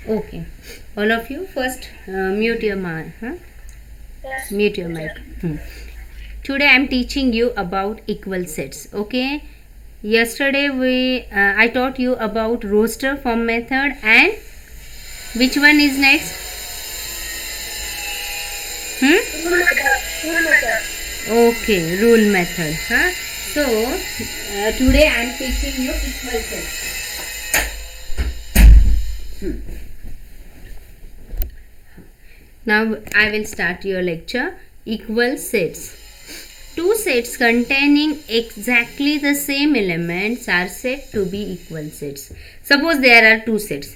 Okay, all of you first mute your mic. Huh? Mute your mic. Today I am teaching you about equal sets. Okay. Yesterday I taught you about roster form method, and which one is next? Okay, rule method. Huh? So today I am teaching you equal sets. Now I will start your lecture. Equal sets. Two sets containing exactly the same elements are said to be equal sets. Suppose there are two sets.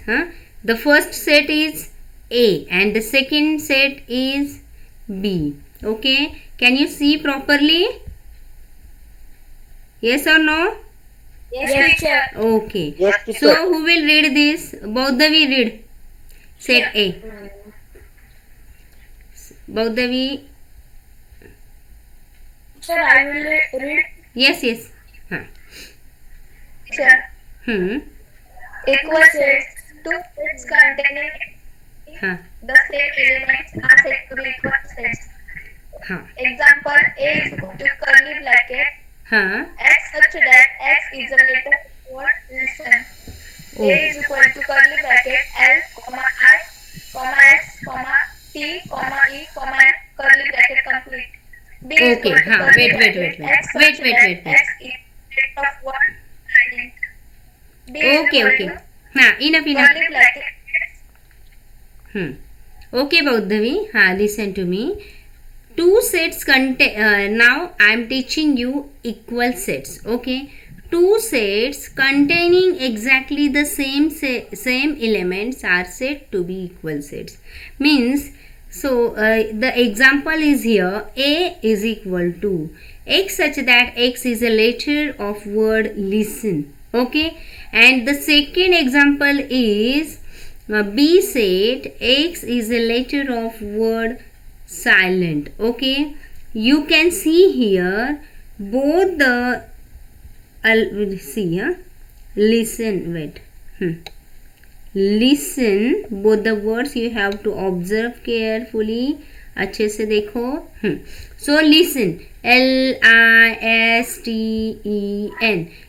The first set is A and the second set is B. Okay. Can you see properly? Yes or no? Yes, teacher. Okay. Yes, teacher. So who will read this? Baudhavi read. Set A. Baudhavi. Sir, I will read. Yes, yes. Sir, Equal sets. Two sets containing the same elements are said to be equal sets. Example: A is equal to curly bracket x such that x is a letter word listen. A is equal to curly bracket L, I, x, T, E, and curly bracket complete. B is Okay, equal to curly bracket x such that wait. x is a letter of word silent. B is Okay. equal to Enough. curly bracket Okay, Baudhavi. Listen to me. Two sets contain. Now I am teaching you equal sets. Okay. Two sets containing exactly the same elements are said to be equal sets. Means, so the example is here. A is equal to x such that x is a letter of word listen. Okay. And the second example is B set x is a letter of word silent. Okay. You can see here both the listen. Wait. Listen. Both the words you have to observe carefully. अच्छे से देखो. So listen. LISTEN.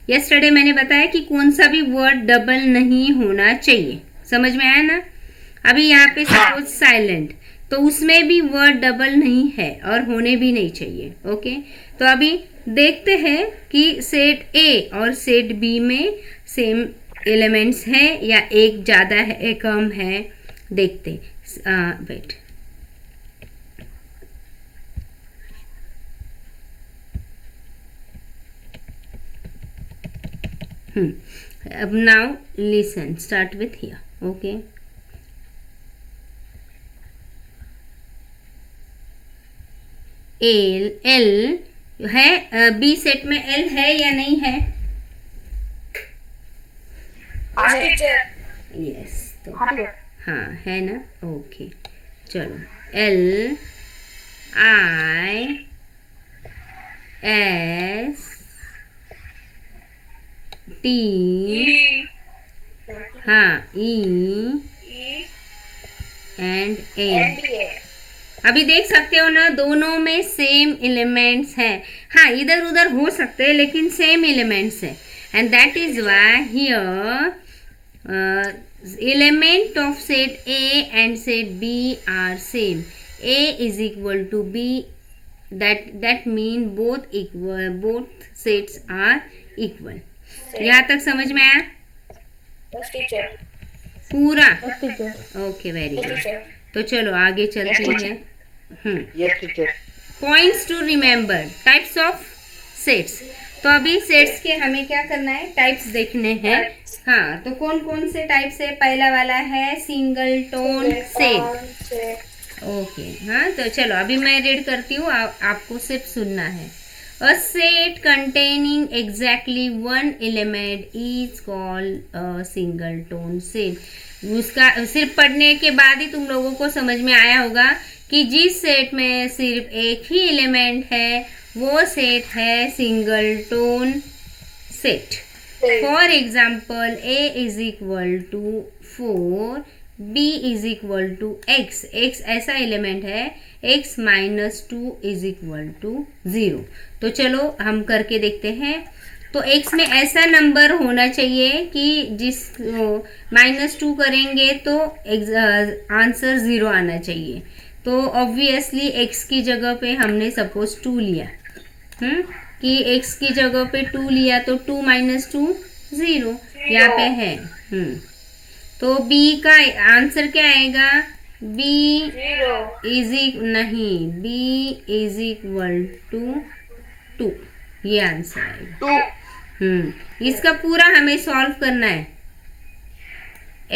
Yesterday मैंने बताया कि कौन सा भी word double नहीं होना चाहिए. समझ में आया ना? अभी यहाँ पे सपोज साइलेंट, तो उसमें भी वर्ड डबल नहीं है और होने भी नहीं चाहिए. ओके. तो अभी देखते हैं कि सेट ए और सेट बी में सेम एलिमेंट्स है या एक ज़्यादा है कम है. देखते. Wait. Now listen. Start with here. Okay. L है. बी सेट में L है या नहीं है? यस. तो है ना. ओके. चलो. L I S T E and A. अभी देख सकते हो ना, दोनों में सेम एलिमेंट्स हैं. इधर उधर हो सकते हैं लेकिन सेम एलिमेंट्स है. And that is why here element of set A and set B are same. A is equal to B. That mean both sets are equal. यहाँ तक समझ में आया? पूरा. Okay, very good. तो चलो आगे चलते हैं. Points to remember. Types of sets. तो अभी सेट्स के हमें क्या करना है? टाइप्स देखने हैं. तो कौन कौन से टाइप्स है? पहला वाला है सिंगल टोन सेट. ओके. तो चलो अभी मैं रीड करती हूँ, आपको सिर्फ सुनना है. A set containing exactly one element is called a single tone set. उसका सिर्फ पढ़ने के बाद ही तुम लोगों को समझ में आया होगा कि जिस सेट में सिर्फ एक ही एलिमेंट है वो सेट है singleton set. For example a is equal to 4, b is equal to x. x ऐसा एलिमेंट है, x minus 2 is equal to 0. तो चलो हम करके देखते हैं. तो x में ऐसा नंबर होना चाहिए कि जिस -2 करेंगे तो आंसर 0 आना चाहिए. तो ऑब्वियसली x की जगह पे हमने सपोज 2 लिया, कि x की जगह पे 2 लिया तो 2 - 2 0 यहाँ पे है. तो b का आंसर क्या आएगा? b is equal to 2. ये आंसर आएगा. इसका पूरा हमें सॉल्व करना है.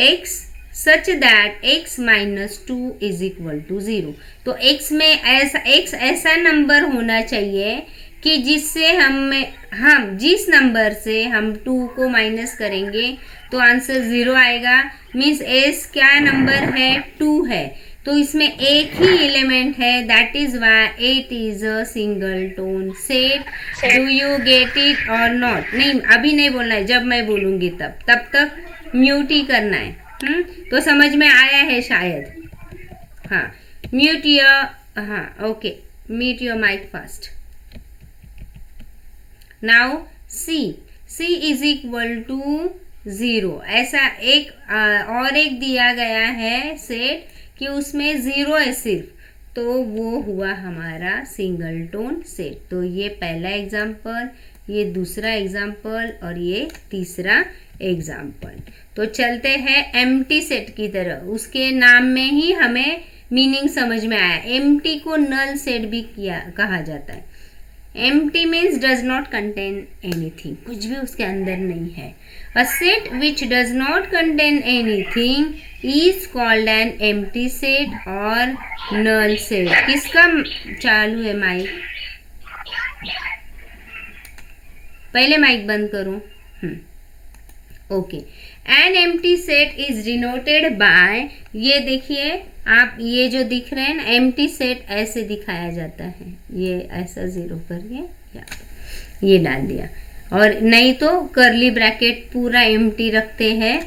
x such that x minus 2 is equal to 0. तो x में ऐसा नंबर होना चाहिए कि जिससे हम जिस नंबर से हम 2 को माइनस करेंगे तो आंसर 0 आएगा. मीन्स s क्या नंबर है? 2 है. तो इसमें एक ही एलिमेंट है, that is why it is a single tone set. Do you get it और नॉट? नहीं, अभी नहीं बोलना है, जब मैं बोलूँगी तब तक म्यूट ही करना है. तो समझ में आया है शायद. हाँ, म्यूट योर, हाँ okay, mute your mic first. Now c is equal to 0. ऐसा एक दिया गया है सेट कि उसमें 0 है सिर्फ, तो वो हुआ हमारा सिंगल टोन सेट. तो ये पहला एग्जाम्पल, ये दूसरा एग्जाम्पल और ये तीसरा एग्जाम्पल. तो चलते हैं एम्प्टी सेट की तरह. उसके नाम में ही हमें मीनिंग समझ में आया. एम्प्टी को नल सेट भी कहा जाता है. Empty means does not contain anything, कुछ भी उसके अंदर नहीं है. A set which does not contain anything is called an empty set और नल सेट. किसका चालू है माइक? पहले माइक बंद करो. Okay. N empty set is denoted by, ये देखिए आप, ये जो दिख रहे हैं ना एम्प्टी सेट, ऐसे दिखाया जाता है. ये ऐसा 0 करके ये डाल दिया, और नहीं तो कर्ली ब्रैकेट पूरा एम्प्टी रखते हैं,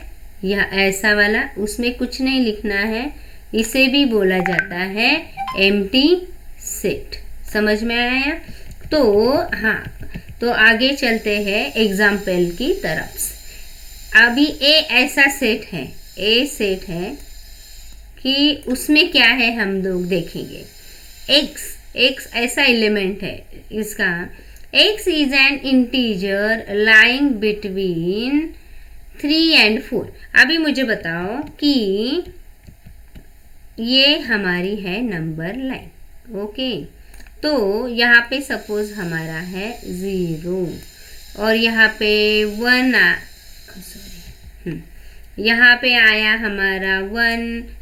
या ऐसा वाला, उसमें कुछ नहीं लिखना है. इसे भी बोला जाता है एम्प्टी सेट. समझ में आया? तो हाँ, तो आगे चलते हैं एग्जाम्पल की तरफ. अभी ए ऐसा सेट है कि उसमें क्या है हम लोग देखेंगे. x ऐसा एलिमेंट है इसका. x is an integer lying between 3 and 4. अभी मुझे बताओ कि ये हमारी है नंबर लाइन. ओके. तो यहाँ पे सपोज हमारा है 0 और यहाँ पे 1, यहाँ पे आया हमारा 1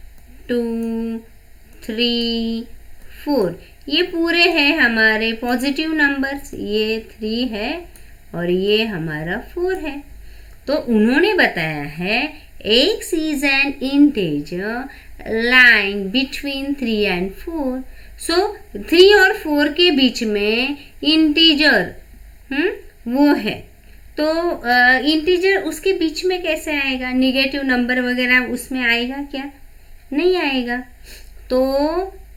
2 3 4. ये पूरे हैं हमारे पॉजिटिव नंबर्स. ये 3 है और ये हमारा 4 है. तो उन्होंने बताया है x is an integer lying between 3 and 4. सो 3 और 4 के बीच में इंटीजर वो है. तो इंटीजर उसके बीच में कैसे आएगा? निगेटिव नंबर वगैरह उसमें आएगा क्या? नहीं आएगा. तो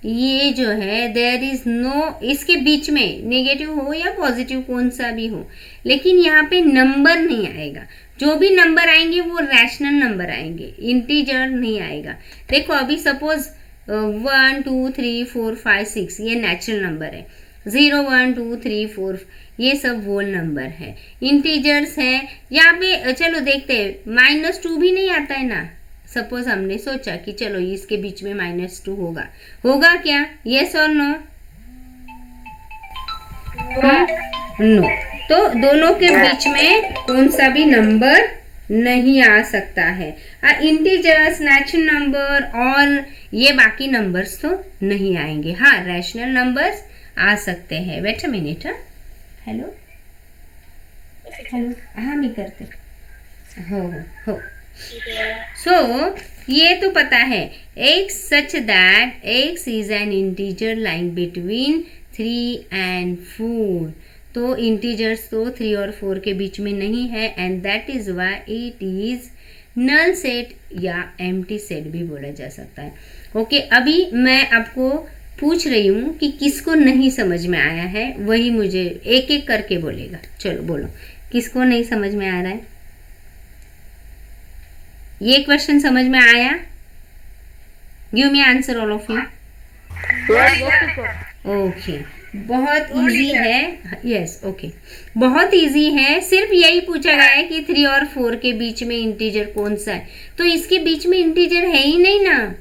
ये जो है देयर इज नो, इसके बीच में निगेटिव हो या पॉजिटिव कोई सा भी हो, लेकिन यहाँ पे नंबर नहीं आएगा. जो भी नंबर आएंगे वो रैशनल नंबर आएंगे, इंटीजर नहीं आएगा. देखो अभी सपोज 1 2 3 4 5 6 ये नेचुरल नंबर है. 0 1 2 3 4 ये सब होल नंबर है, इंटीजर्स है. यहाँ पे चलो देखते हैं, -2 भी नहीं आता है ना. सपोज हमने सोचा कि चलो इसके बीच में -2 होगा क्या? यस और नो? नो. तो दोनों के बीच में कौन सा भी नंबर नहीं आ सकता है. इंटीजर्स, नेचुरल नंबर और ये बाकी नंबर्स तो नहीं आएंगे. हाँ, रैशनल नंबर्स आ सकते हैं. Wait a minute. हेलो, हाँ मैं करते हो. सो ये तो पता है, x such that x is an integer lying between 3 and 4. तो इंटीजर्स तो 3 और 4 के बीच में नहीं है, and that is why it is null set या एम्प्टी सेट भी बोला जा सकता है। ओके, अभी मैं आपको पूछ रही हूँ कि किसको नहीं समझ में आया है, वही मुझे एक एक करके बोलेगा। चलो बोलो, किसको नहीं समझ में आ रहा है? ये क्वेश्चन समझ में आया? Give me answer all of you. Okay, बहुत इजी है। यस, ओके, बहुत इजी है। सिर्फ यही पूछा गया है कि 3 और 4 के बीच में इंटीजर कौन सा है, तो इसके बीच में इंटीजर है ही नहीं ना,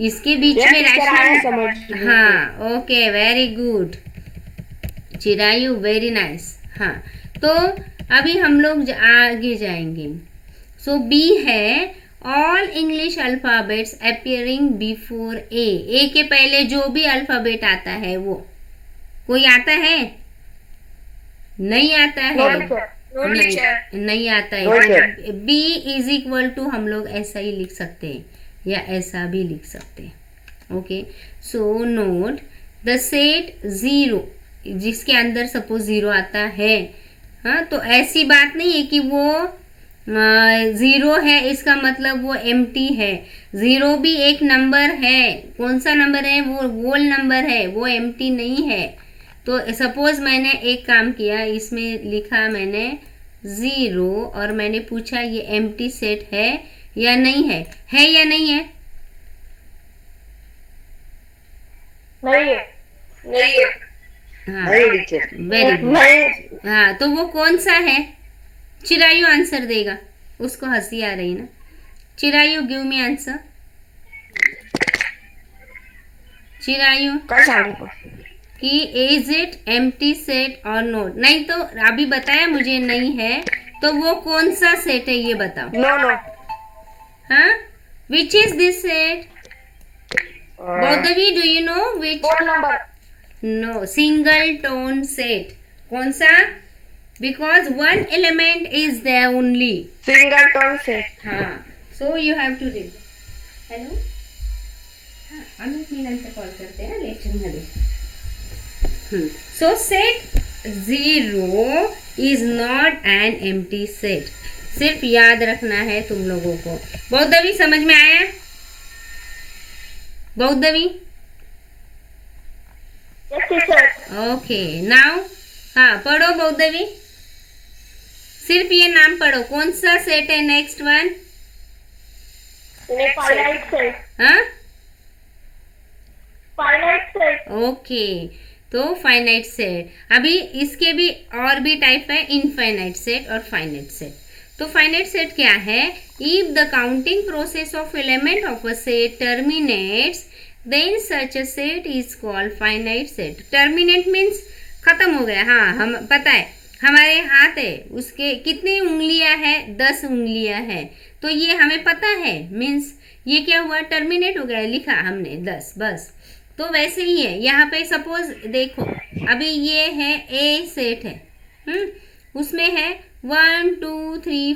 इसके बीच में रैशनल। हाँ, okay, very good Chirayu, very nice. हाँ, तो अभी हम लोग आगे जाएंगे। सो बी है all English alphabets appearing before A के पहले जो भी अल्फाबेट आता है वो, कोई आता है? नहीं आता है, नहीं आता है। बी इज इक्वल टू हम लोग ऐसा ही लिख सकते हैं या ऐसा भी लिख सकते हैं। Okay, so note the set 0 जिसके अंदर सपोज 0 आता है, हाँ, तो ऐसी बात नहीं है कि वो 0 है इसका मतलब वो एम्प्टी है। 0 भी एक नंबर है। कौन सा नंबर है? वो होल नंबर है, वो एम्प्टी नहीं है। तो सपोज मैंने एक काम किया, इसमें लिखा मैंने 0 और मैंने पूछा ये एम्प्टी सेट है या नहीं है? है या नहीं है? नहीं है, नहीं है। हाँ, वेरी गुड। हाँ, तो वो कौन सा है? चिरायु आंसर देगा, उसको हंसी आ रही ना। Chirayu, give me answer. Chirayu कि इज इट एम्प्टी सेट और नोट? नहीं तो अभी बताया मुझे नहीं है, तो वो कौन सा सेट है ये बताओ। नो। हाँ, which is this set? Bodhvi, do you know which? 4 number. No, singleton set. कौन सा? Because one element is there only. Single tone set. हाँ, so you have to read. Hello? हाँ, अमित मीनंतर कॉल करते हैं लेक्चर मध्ये। So set 0 is not an empty set. सिर्फ याद रखना है तुम लोगों को। बौद्धवी समझ में आया? बौद्धवी? Yes, teacher. ओके, नाउ हाँ पढ़ो बौद्धवी, सिर्फ ये नाम पढ़ो। कौन सा सेट है नेक्स्ट वन? Finite set. हाँ, Finite set. ओके, तो फाइनाइट सेट। अभी इसके भी और भी टाइप है, इनफाइनाइट सेट और फाइनाइट सेट। तो फाइनाइट सेट क्या है? If the counting process of element of a set terminates then such a set is called finite set. Terminate means खत्म हो गया। हाँ, हम पता है, हमारे हाथ है, उसके कितनी उंगलियां हैं? 10 उंगलियां हैं, तो ये हमें पता है, मीन्स ये क्या हुआ? टर्मिनेट हो गया, लिखा हमने 10 बस। तो वैसे ही है यहाँ पे। सपोज देखो, अभी ये है ए सेट है, उसमें है 1 2 3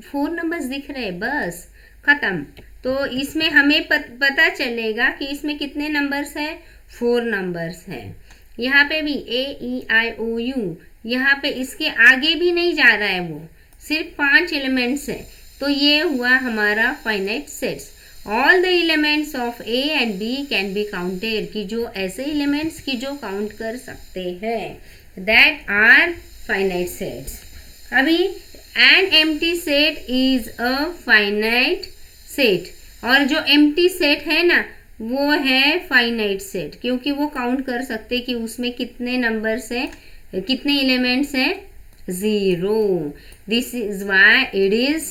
4 नंबर्स दिख रहे हैं, बस खत्म। तो इसमें हमें पता चलेगा कि इसमें कितने नंबर्स हैं? 4 नंबर्स हैं। यहाँ पे भी AEIOU, यहाँ पे इसके आगे भी नहीं जा रहा है, वो सिर्फ 5 एलिमेंट्स है। तो ये हुआ हमारा finite sets. All the elements of A and B can be counted, कि जो ऐसे एलिमेंट्स की जो काउंट कर सकते हैं, दैट आर फाइनाइट सेट्स। अभी N empty set is a finite set, और जो एम्प्टी सेट है ना वो है फाइनाइट सेट, क्योंकि वो काउंट कर सकते कि उसमें कितने नंबर्स हैं, कितने एलिमेंट्स हैं? 0। This is why it is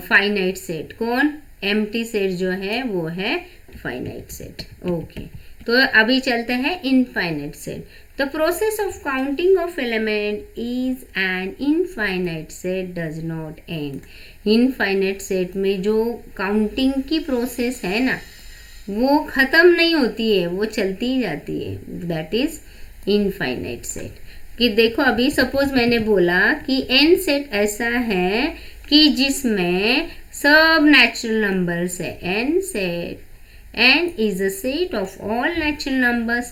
finite set. कौन? एम्प्टी सेट जो है वो है फाइनाइट सेट। ओके, तो अभी चलते हैं infinite set. The process of counting of element is an infinite set does not and. Infinite set में जो काउंटिंग की प्रोसेस है ना वो ख़त्म नहीं होती है, वो चलती ही जाती है, दैट इज इनफाइनाइट सेट। कि देखो अभी सपोज मैंने बोला कि एन सेट ऐसा है कि जिसमें सब नेचुरल नंबर्स है। N set, N is a set of all natural numbers.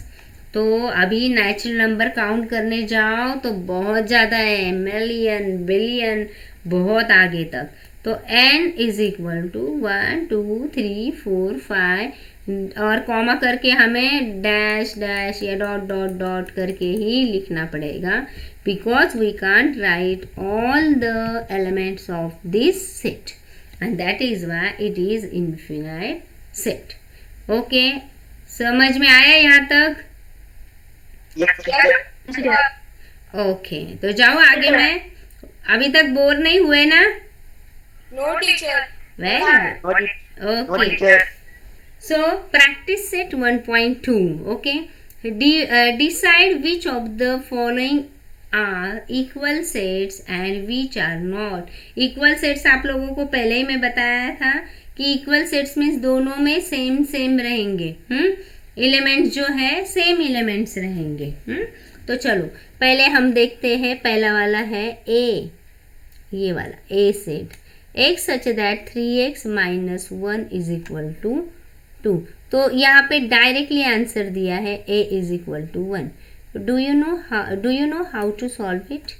तो अभी नेचुरल नंबर काउंट करने जाओ तो बहुत ज़्यादा है, मिलियन बिलियन बहुत आगे तक। तो n इज इक्वल टू 1 2 3 4 5 और कॉमा करके हमें डैश डैश या डॉट डॉट डॉट करके ही लिखना पड़ेगा, because we can't write all the elements of this set and that is why it is infinite set. Okay, समझ में आया यहाँ तक? ओके, तो जाओ आगे में। अभी तक बोर नहीं हुए ना? No teacher. Very good. Okay, so practice set 1.2. okay, decide which of the following are equal sets and which are not equal sets। आप लोगों को पहले ही मैं बताया था कि equal sets मीन्स दोनों में सेम सेम रहेंगे, एलिमेंट्स जो है सेम एलिमेंट्स रहेंगे। तो चलो पहले हम देखते हैं, पहला वाला है ए, ये वाला ए set, x such that 3x minus 1 is equal to 2। तो यहाँ पे डायरेक्टली आंसर दिया है a is equal to 1। Do you know how to solve it?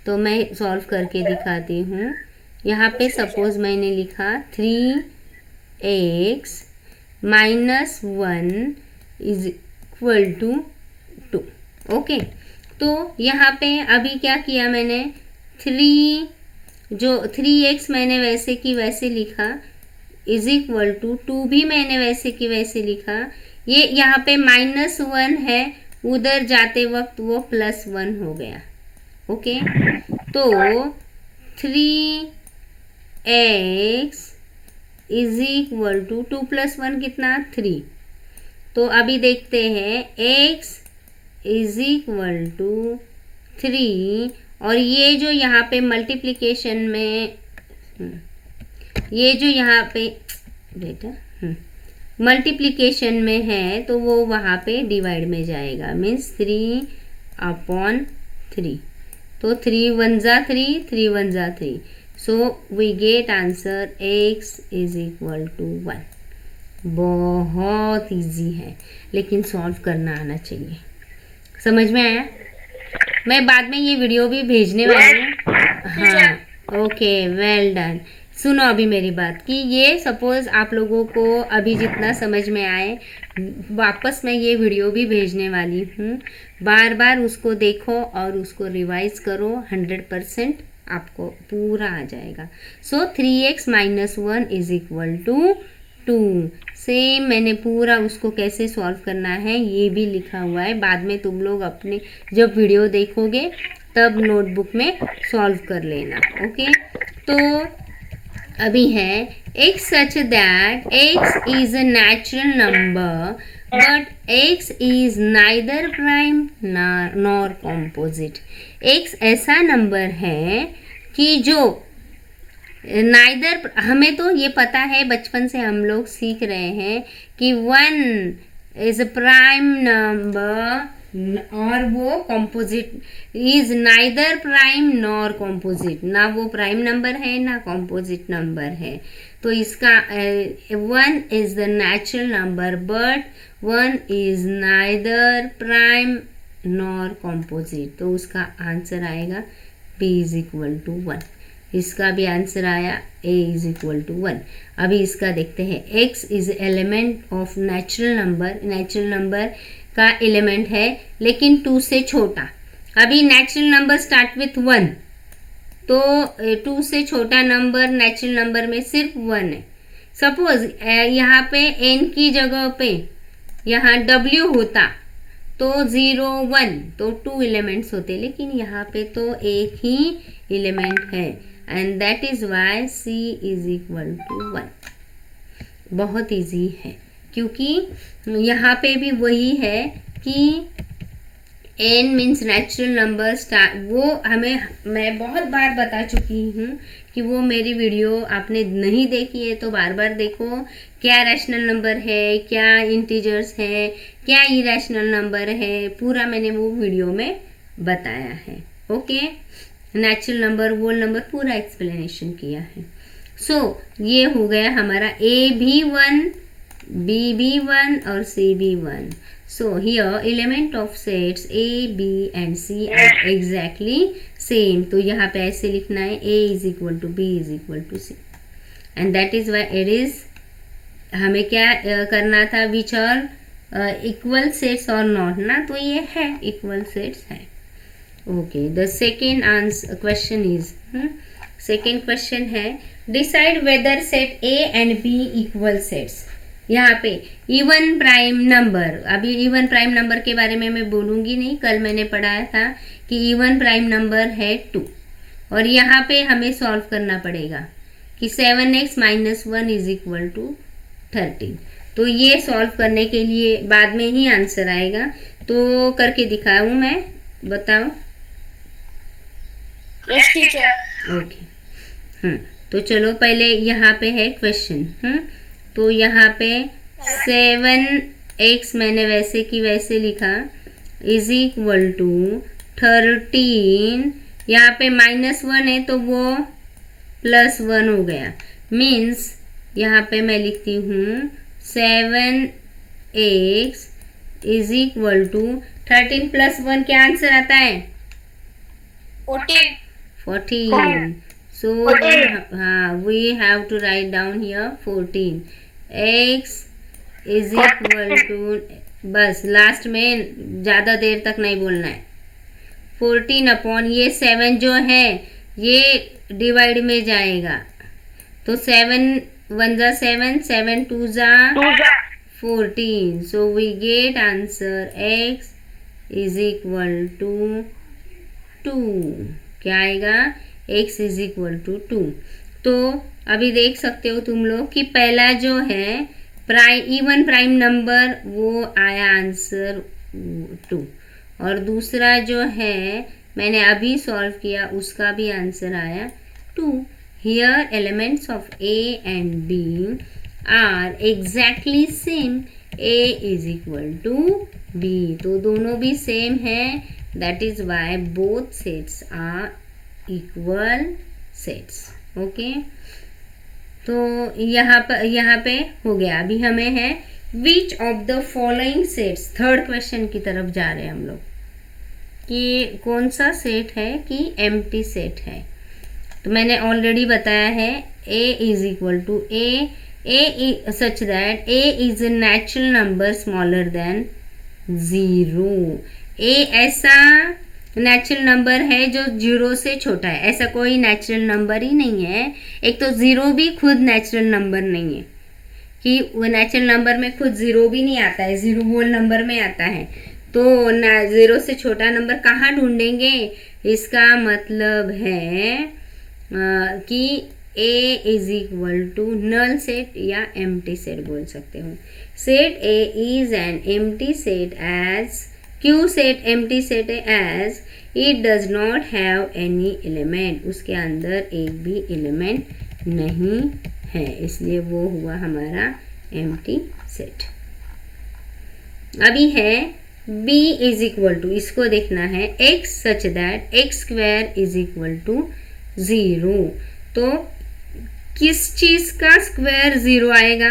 तो मैं सॉल्व करके दिखाती हूँ। यहाँ पे सपोज मैंने लिखा 3x minus 1 is equal to 2। Okay, तो यहाँ पे अभी क्या किया मैंने, 3x मैंने वैसे की वैसे लिखा, इज इक्वल टू 2 भी मैंने वैसे की वैसे लिखा। ये यहाँ पे -1 है, उधर जाते वक्त वो +1 हो गया। ओके, तो 3x इज इक्वल टू 2 + 1 कितना, 3। तो अभी देखते हैं x इज इक्वल टू 3, और ये जो यहाँ पे मल्टीप्लिकेशन में, ये जो यहाँ पे बेटा मल्टीप्लिकेशन में है तो वो वहाँ पे डिवाइड में जाएगा, मीन्स 3/3। तो 3 1 जा 3, 3 1 जा 3, so we get answer x is equal to 1। बहुत इजी है, लेकिन सॉल्व करना आना चाहिए। समझ में आया? मैं बाद में ये वीडियो भी भेजने वाली हूँ। हाँ, ओके, वेल डन। सुनो अभी मेरी बात कि ये सपोज आप लोगों को अभी जितना समझ में आए, वापस मैं ये वीडियो भी भेजने वाली हूँ। बार बार उसको देखो और उसको रिवाइज करो, 100% आपको पूरा आ जाएगा। So 3x - 1 is equal to 2। Same मैंने पूरा उसको कैसे सॉल्व करना है ये भी लिखा हुआ है, बाद में तुम लोग अपने जब वीडियो देखोगे तब नोटबुक में सॉल्व कर लेना। ओके, तो अभी है x such that x is a natural number but x is neither prime nor composite। x ऐसा नंबर है कि जो नाइदर, हमें तो ये पता है, बचपन से हम लोग सीख रहे हैं कि 1 इज अ प्राइम नंबर और वो composite, is neither prime nor composite, ना वो प्राइम नंबर है ना कॉम्पोजिट नंबर है। तो इसका 1 is the natural number but 1 is neither prime nor composite. तो उसका आंसर आएगा b इज इक्वल टू 1। इसका भी आंसर आया a इज इक्वल टू 1। अभी इसका देखते हैं, x is element of natural number, natural number का एलिमेंट है लेकिन 2 से छोटा। अभी नेचुरल नंबर स्टार्ट विथ 1, तो 2 से छोटा नंबर नेचुरल नंबर में सिर्फ 1 है। सपोज यहाँ पे n की जगह पे यहाँ w होता तो 0 1, तो 2 एलिमेंट्स होते, लेकिन यहाँ पे तो एक ही एलिमेंट है and that is why c is equal to 1। बहुत इजी है क्योंकि यहाँ पे भी वही है कि n means natural number start, वो हमें मैं बहुत बार बता चुकी हूँ कि वो मेरी वीडियो आपने नहीं देखी है तो बार बार देखो। क्या रैशनल नंबर है, क्या इंटीजर्स है, क्या इरैशनल नंबर है, पूरा मैंने वो वीडियो में बताया है। Okay, natural number, whole number, पूरा एक्सप्लेनेशन किया है। सो ये हो गया हमारा a भी 1, b भी 1 और c भी 1। So here element of sets A, B and C are exactly same. तो यहाँ पे ऐसे लिखना है A is equal to B is equal to C and that is why it is हमें क्या करना था which are equal sets or not ना, तो ये है equal sets है. Okay, the second answer question is second question है decide whether set A and B equal sets. यहाँ पे इवन प्राइम नंबर, अभी इवन प्राइम नंबर के बारे में मैं बोलूँगी नहीं, कल मैंने पढ़ाया था कि इवन प्राइम नंबर है 2 और यहाँ पे हमें सॉल्व करना पड़ेगा कि 7x - 1 इज इक्वल टू 13. तो ये सॉल्व करने के लिए बाद में ही आंसर आएगा, तो करके दिखाऊँ मैं, बताओ. ओके, तो चलो पहले यहाँ पे है क्वेश्चन. तो यहाँ पे 7x मैंने वैसे की वैसे लिखा इज इक्वल टू 13. यहाँ पे -1 है तो वो +1 हो गया. मीन्स यहाँ पे मैं लिखती हूँ 7x इज इक्वल टू 13 + 1 क्या आंसर आता है? 14. So we have to write down here 14. x is equal to, बस लास्ट में ज़्यादा देर तक नहीं बोलना है, 14 अपॉन ये 7 जो है ये डिवाइड में जाएगा तो 7 1 जा 7, 7 2 जा 14. So we get answer x is equal to 2. क्या आएगा? x is equal to 2. तो अभी देख सकते हो तुम लोग कि पहला जो है इवन प्राइम नंबर वो आया आंसर 2 और दूसरा जो है मैंने अभी सॉल्व किया उसका भी आंसर आया 2. Here elements of A and B are exactly same. A is equal to B, तो दोनों भी सेम है. That is why both sets are equal sets. Okay, तो यहाँ पे हो गया. अभी हमें है which of the following sets, third question की तरफ जा रहे हैं हम लोग कि कौन सा सेट है कि एम्प्टी सेट है. तो मैंने ऑलरेडी बताया है A is equal to A such that A is a natural number smaller than 0. A ऐसा नेचुरल नंबर है जो 0 से छोटा है. ऐसा कोई नेचुरल नंबर ही नहीं है. एक तो 0 भी खुद नेचुरल नंबर नहीं है कि वो नेचुरल नंबर में खुद 0 भी नहीं आता है, 0 होल नंबर में आता है. तो 0 से छोटा नंबर कहाँ ढूंढेंगे? इसका मतलब है कि A is equal to null set या एम्प्टी सेट बोल सकते हो. Set A is an empty set as, क्यों सेट एम्प्टी सेट है? As it does not have any element, उसके अंदर एक भी एलिमेंट नहीं है, इसलिए वो हुआ हमारा एम्प्टी सेट. अभी है B इज इक्वल टू, इसको देखना है x such that x² is equal to 0. तो किस चीज़ का स्क्वायर 0 आएगा?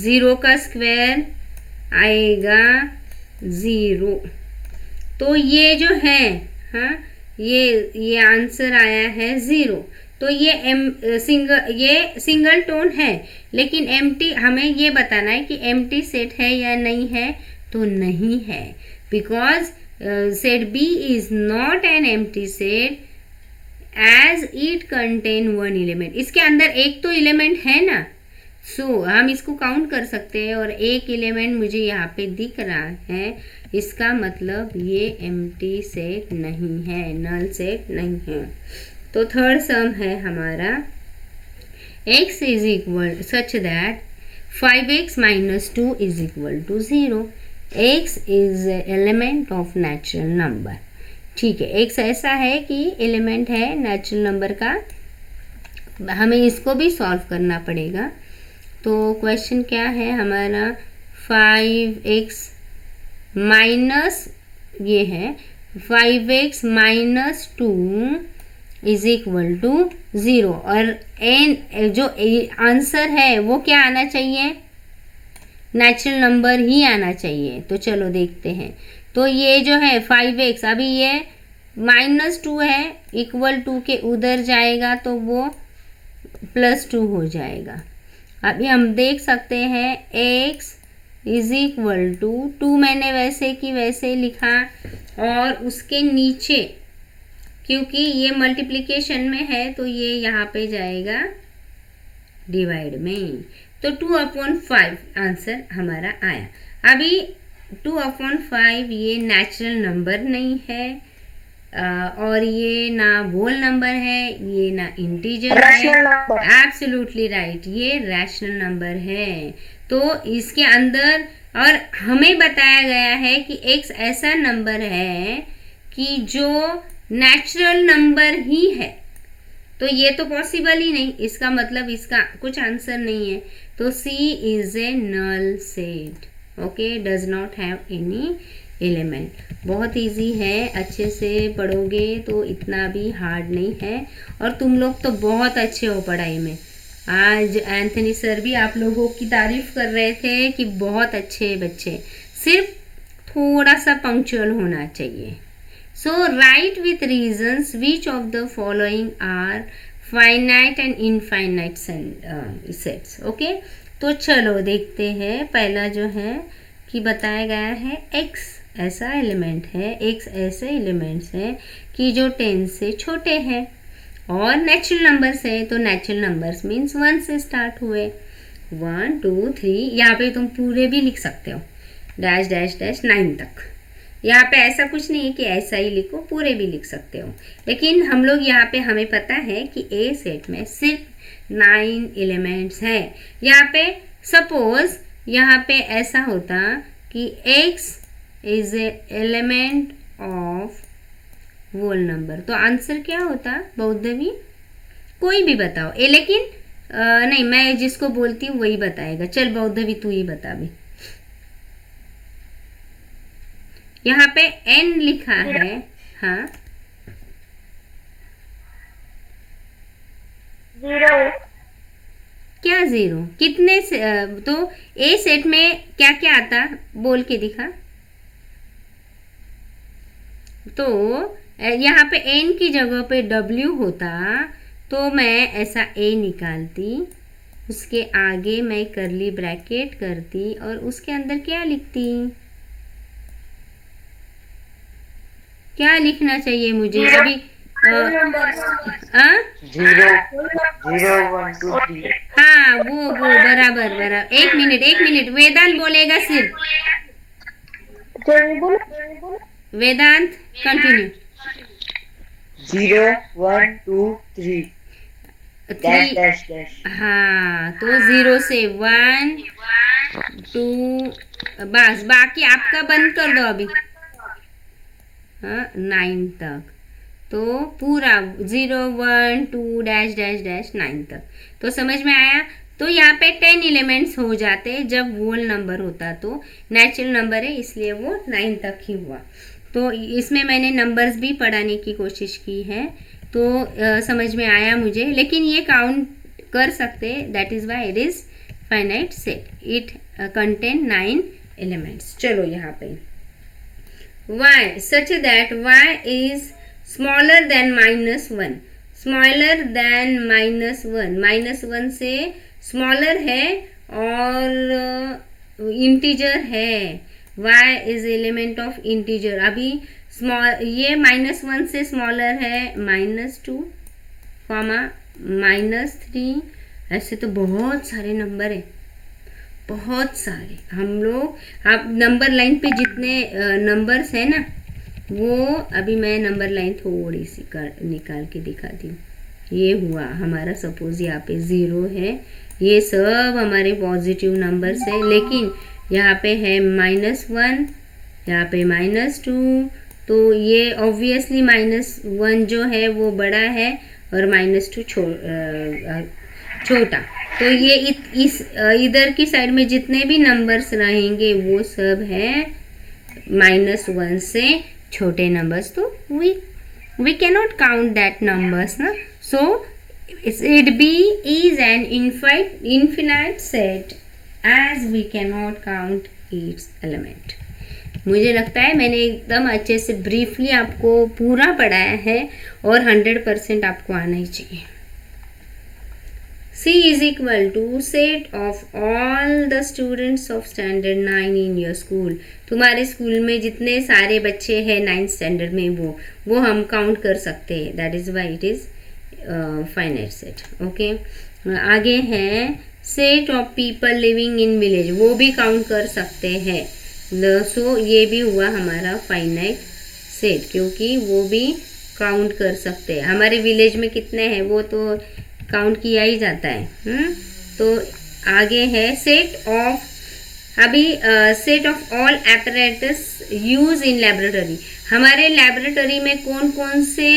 0 का स्क्वायर आएगा 0. तो ये जो है ये आंसर आया है 0. तो ये सिंगल टोन है, लेकिन एम्प्टी, हमें ये बताना है कि एम्प्टी सेट है या नहीं है. तो नहीं है, because set B is not an empty set as it contain 1 element. इसके अंदर एक तो एलिमेंट है ना, सो हम इसको काउंट कर सकते हैं और एक एलिमेंट मुझे यहाँ पे दिख रहा है. इसका मतलब ये एम्प्टी सेट नहीं है, नल सेट नहीं है. तो थर्ड सम है हमारा x is equal such that 5x - 2 is equal to 0. x is element of natural number. ठीक है, x ऐसा है कि एलिमेंट है नेचुरल नंबर का. हमें इसको भी सॉल्व करना पड़ेगा. तो क्वेश्चन क्या है हमारा? 5x माइनस ये है 5x - 2 इज इक्वल टू 0 और एन जो आंसर है वो क्या आना चाहिए? नेचुरल नंबर ही आना चाहिए। तो चलो देखते हैं। तो ये जो है 5x, अभी ये -2 है, इक्वल टू के उधर जाएगा तो वो +2 हो जाएगा। अभी हम देख सकते हैं x इज इक्वल टू 2, मैंने वैसे की वैसे लिखा, और उसके नीचे क्योंकि ये मल्टीप्लिकेशन में है तो ये यहाँ पे जाएगा डिवाइड में। तो 2/5 आंसर हमारा आया। अभी 2/5 ये नेचुरल नंबर नहीं है, और ये ना होल नंबर है, ये ना इंटीजर है। एब्सोल्युटली राइट, ये रैशनल नंबर है। तो इसके अंदर और हमें बताया गया है कि x ऐसा नंबर है कि जो नेचुरल नंबर ही है, तो ये तो पॉसिबल ही नहीं, इसका मतलब इसका कुछ आंसर नहीं है। तो C is a null set, okay, does not have any element. बहुत इजी है, अच्छे से पढ़ोगे तो इतना भी हार्ड नहीं है। और तुम लोग तो बहुत अच्छे हो पढ़ाई में। आज एंथनी सर भी आप लोगों की तारीफ कर रहे थे कि बहुत अच्छे बच्चे, सिर्फ थोड़ा सा पंक्चुअल होना चाहिए। So write with reasons which of the following are finite and infinite sets. Okay, तो चलो देखते हैं। पहला जो है कि बताया गया है x ऐसा एलिमेंट है, x ऐसे एलिमेंट्स हैं कि जो 10 से छोटे हैं और नेचुरल नंबर्स है। तो नेचुरल नंबर्स मीन्स 1 से स्टार्ट हुए, 1 2 3, यहाँ पे तुम पूरे भी लिख सकते हो, डैश डैश डैश 9 तक। यहाँ पे ऐसा कुछ नहीं है कि ऐसा ही लिखो, पूरे भी लिख सकते हो। लेकिन हम लोग यहाँ पे हमें पता है कि ए सेट में सिर्फ 9 एलिमेंट्स हैं। यहाँ पे सपोज यहाँ पे ऐसा होता कि x is a element of whole number, तो आंसर क्या होता बौद्धवी? कोई भी बताओ, लेकिन नहीं, मैं जिसको बोलती हूँ वही बताएगा। चल बौद्धवी तू ही बता भी। यहाँ पे n लिखा है, हाँ 0। क्या 0? कितने से, तो ए सेट में क्या क्या आता, बोल के दिखा। तो यहाँ पे n की जगह पे w होता, तो मैं ऐसा a निकालती, उसके आगे मैं करली ब्रैकेट करती और उसके अंदर क्या लिखती? क्या लिखना चाहिए मुझे अभी? 0 0 1 2 3। हाँ वो बराबर। एक मिनट वेदांत बोलेगा सिर्फ। वेदांत कंटिन्यू। 0 1 2 3 dash dash dash. हाँ, तो 0 से 1 2, बस बाकी आपका बंद कर दो अभी। हाँ 9 तक, तो पूरा 0 1 2 डैश डैश डैश 9 तक। तो समझ में आया? तो यहाँ पे 10 एलिमेंट्स हो जाते जब होल नंबर होता, तो नेचुरल नंबर है इसलिए वो 9 तक ही हुआ। तो इसमें मैंने नंबर्स भी पढ़ाने की कोशिश की है, तो समझ में आया मुझे। लेकिन ये काउंट कर सकते, that is why it is finite set, it contain 9 elements. चलो यहाँ पे y such that y is smaller than -1, smaller than -1, -1 से स्मॉलर है और इंटीजर है। y is element of integer. अभी स्मॉल, ये -1 से स्मॉलर है, -2, -3, ऐसे तो बहुत सारे नंबर है, बहुत सारे। हम लोग आप नंबर लाइन पे जितने नंबर्स हैं ना, वो अभी मैं नंबर लाइन थोड़ी सी निकाल के दिखाती हूँ। ये हुआ हमारा, सपोज यहाँ पे 0 है, ये सब हमारे पॉजिटिव नंबर्स है। लेकिन यहाँ पे है -1, यहाँ पे -2, तो ये ऑब्वियसली -1 जो है वो बड़ा है और -2 छोटा। तो ये इस इधर की साइड में जितने भी नंबर्स रहेंगे वो सब है -1 से छोटे नंबर्स। तो we cannot count that numbers ना। So it B is an infinite set as we cannot count its element. मुझे लगता है मैंने एकदम अच्छे से ब्रीफली आपको पूरा पढ़ाया है और 100% आपको आना ही चाहिए. C is equal to set of all the students of standard 9 in your school. तुम्हारे स्कूल में जितने सारे बच्चे हैं 9th स्टैंडर्ड में वो हम काउंट कर सकते हैं. That is why it is finite set. Okay, आगे है set of people living in village. वो भी काउंट कर सकते हैं. सो ये भी हुआ हमारा फाइनाइट सेट, क्योंकि वो भी काउंट कर सकते हैं. हमारे विलेज में कितने हैं वो तो काउंट किया ही जाता है. तो आगे है सेट ऑफ, अभी set of all apparatus use in laboratory. हमारे लेबोरेटरी में कौन कौन से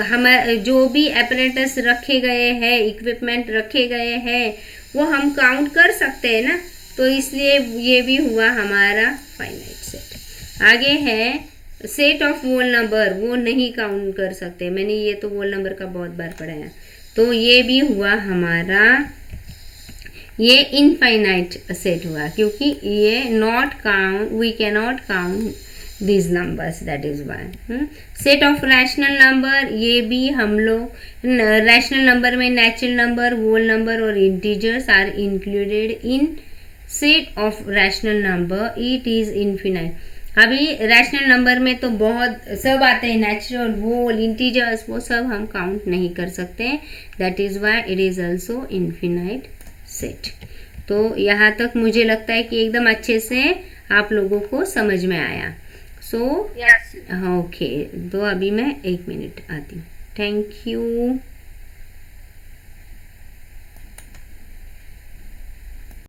हमारे जो भी एपरेटस रखे गए हैं, इक्विपमेंट रखे गए हैं, वो हम काउंट कर सकते हैं ना. तो इसलिए ये भी हुआ हमारा फाइनाइट सेट. आगे है सेट ऑफ वोल नंबर. वो नहीं काउंट कर सकते. मैंने ये तो वोल नंबर का बहुत बार पढ़ाया. तो ये भी हुआ हमारा, ये इनफाइनाइट सेट हुआ, क्योंकि ये not count, we can not count these numbers. that is why. Set of rational number, ये भी हम लोग रैशनल नंबर में नेचुरल नंबर, होल नंबर और integers are included in set of rational number. It is infinite. अभी rational number में तो बहुत सब आते हैं, नेचुरल, होल, इंटीजर्स, वो सब हम काउंट नहीं कर सकते. That is why it is also infinite set. तो यहाँ तक मुझे लगता है कि एकदम अच्छे से आप लोगों को समझ में आया. सो ओके, तो अभी मैं 1 मिनट आती हूँ. Thank you.